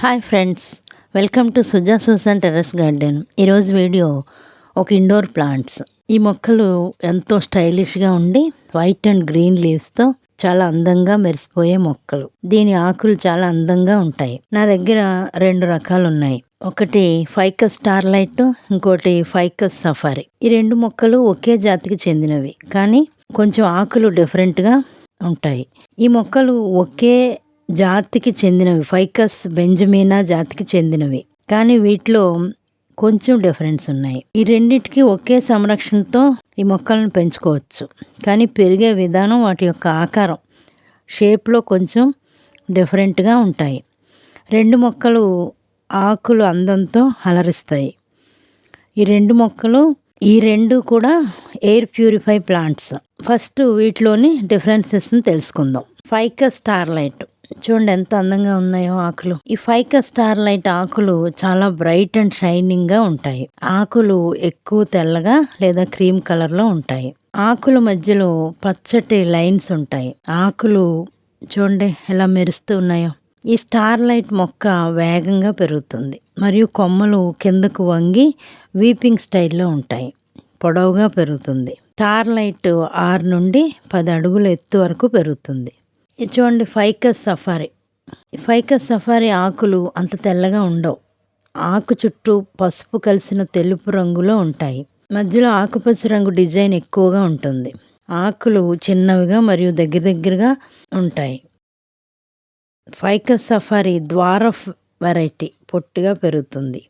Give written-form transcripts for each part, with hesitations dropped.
Hi friends, welcome to Suja Susan terrace garden. ఈరోజు video ఒక indoor plants. ఈ మొక్కలు ఎంతో స్టైలిష్గా ఉండి వైట్ అండ్ గ్రీన్ లీవ్స్తో చాలా అందంగా మెరిసిపోయే మొక్కలు. దీని ఆకులు చాలా అందంగా ఉంటాయి. నా దగ్గర 2 రకాలు ఉన్నాయి. ఒకటి ఫైకస్ స్టార్లైట్, ఇంకోటి ఫైకస్ సఫారీ. ఈ 2 మొక్కలు ఒకే జాతికి చెందినవి, కానీ కొంచెం ఆకులు డిఫరెంట్గా ఉంటాయి. ఈ మొక్కలు ఒకే జాతికి చెందినవి, ఫైకస్ బెంజమినా జాతికి చెందినవి, కానీ వీటిలో కొంచెం డిఫరెన్స్ ఉన్నాయి. ఈ రెండింటికి ఒకే సంరక్షణతో ఈ మొక్కలను పెంచుకోవచ్చు, కానీ పెరిగే విధానం, వాటి యొక్క ఆకారం, షేప్లో కొంచెం డిఫరెంట్గా ఉంటాయి. 2 మొక్కలు ఆకులు అందంతో అలరిస్తాయి. ఈ రెండు కూడా ఎయిర్ ప్యూరిఫై ప్లాంట్స్. ఫస్ట్ వీటిలోని డిఫరెన్సెస్ని తెలుసుకుందాం. ఫైకస్ స్టార్లైట్ చూడండి ఎంత అందంగా ఉన్నాయో ఆకులు. ఈ ఫైకస్ స్టార్లైట్ ఆకులు చాలా బ్రైట్ అండ్ షైనింగ్గా ఉంటాయి. ఆకులు ఎక్కువ తెల్లగా లేదా క్రీమ్ కలర్లో ఉంటాయి. ఆకుల మధ్యలో పచ్చటి లైన్స్ ఉంటాయి. ఆకులు చూడండి ఎలా మెరుస్తూ ఉన్నాయో. ఈ స్టార్లైట్ మొక్క వేగంగా పెరుగుతుంది మరియు కొమ్మలు కిందకు వంగి వీపింగ్ స్టైల్లో ఉంటాయి. పొడవుగా పెరుగుతుంది. స్టార్లైట్ 6 నుండి 10 అడుగుల ఎత్తు వరకు పెరుగుతుంది. ఇది చూడండి ఫైకస్ సఫారీ. ఫైకస్ సఫారీ ఆకులు అంత తెల్లగా ఉండవు. ఆకు చుట్టూ పసుపు కలిసిన తెలుపు రంగులో ఉంటాయి. మధ్యలో ఆకుపచ్చ రంగు డిజైన్ ఎక్కువగా ఉంటుంది. ఆకులు చిన్నవిగా మరియు దగ్గరగా ఉంటాయి. Ficus safari dwarf variety. పొట్టిగా పెరుగుతుంది,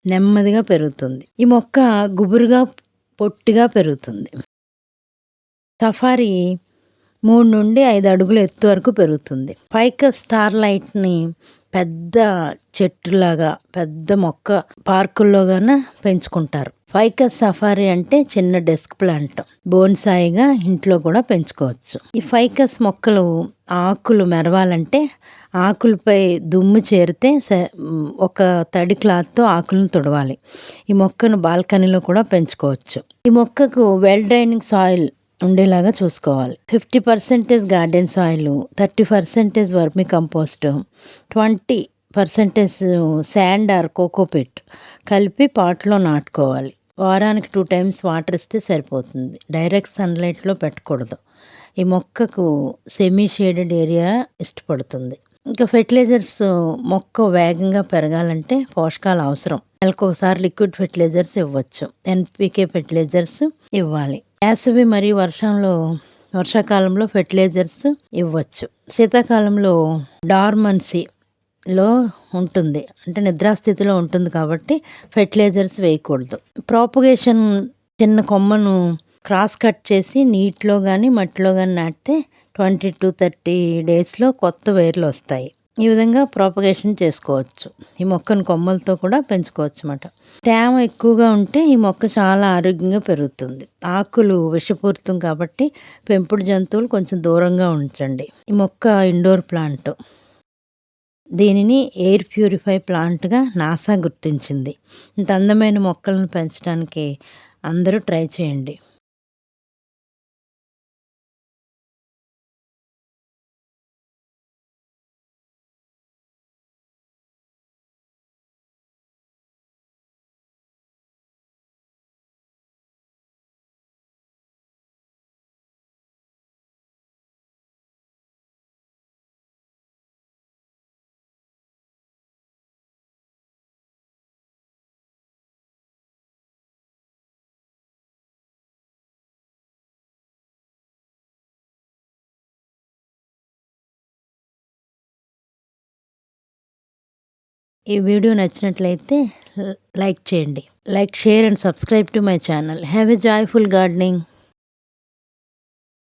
నెమ్మదిగా పెరుగుతుంది. ఈ మొక్క గుబురుగా పొట్టిగా పెరుగుతుంది. సఫారీ 3 నుండి 5 అడుగుల ఎత్తు వరకు పెరుగుతుంది. ఫైకస్ స్టార్లైట్ని పెద్ద చెట్టులాగా, పెద్ద మొక్క పార్కుల్లోగానే పెంచుకుంటారు. ఫైకస్ సఫారీ అంటే చిన్న డెస్క్ ప్లాంట్. బోన్సాయిగా ఇంట్లో కూడా పెంచుకోవచ్చు. ఈ ఫైకస్ మొక్కలు ఆకులు మెరవాలంటే ఆకులపై దుమ్ము చేరితే ఒక తడి క్లాత్తో ఆకులను తుడవాలి. ఈ మొక్కను బాల్కనీలో కూడా పెంచుకోవచ్చు. ఈ మొక్కకు వెల్ డ్రైనింగ్ సాయిల్ ఉండేలాగా చూసుకోవాలి. 50% garden soil, 30% vermi compost, 20% sand or cocopeat కలిపి పాట్లో నాటుకోవాలి. వారానికి 2 times వాటర్ ఇస్తే సరిపోతుంది. డైరెక్ట్ సన్లైట్లో పెట్టకూడదు. ఈ మొక్కకు సెమీ షేడెడ్ ఏరియా ఇష్టపడుతుంది. ఇంకా ఫెర్టిలైజర్స్, మొక్క వేగంగా పెరగాలంటే పోషకాలు అవసరం. నెలకొకసారి లిక్విడ్ ఫెర్టిలైజర్స్ ఇవ్వచ్చు. NPK ఫెర్టిలైజర్స్ ఇవ్వాలి. వేసవి మరియు వర్షాకాలంలో ఫెర్టిలైజర్స్ ఇవ్వచ్చు. శీతాకాలంలో డార్మన్సీలో ఉంటుంది, అంటే నిద్రాస్థితిలో ఉంటుంది కాబట్టి ఫెర్టిలైజర్స్ వేయకూడదు. ప్రాపగేషన్, చిన్న కొమ్మను క్రాస్ కట్ చేసి నీటిలో కానీ మట్టిలో కానీ నాటితే 20 to 30 డేస్లో కొత్త వేర్లు వస్తాయి. ఈ విధంగా ప్రాపగేషన్ చేసుకోవచ్చు. ఈ మొక్కను కొమ్మలతో కూడా పెంచుకోవచ్చు అన్నమాట. తేమ ఎక్కువగా ఉంటే ఈ మొక్క చాలా ఆరోగ్యంగా పెరుగుతుంది. ఆకులు విషపూరితం కాబట్టి పెంపుడు జంతువులు కొంచెం దూరంగా ఉంచండి. ఈ మొక్క ఇండోర్ ప్లాంట్. దీనిని ఎయిర్ ప్యూరిఫై ప్లాంట్గా నాసా గుర్తించింది. ఇంత అందమైన మొక్కలను పెంచడానికి అందరూ ట్రై చేయండి. ఈ వీడియో నచ్చినట్లయితే లైక్ చేయండి. Like, share and subscribe to my channel. Have a joyful gardening.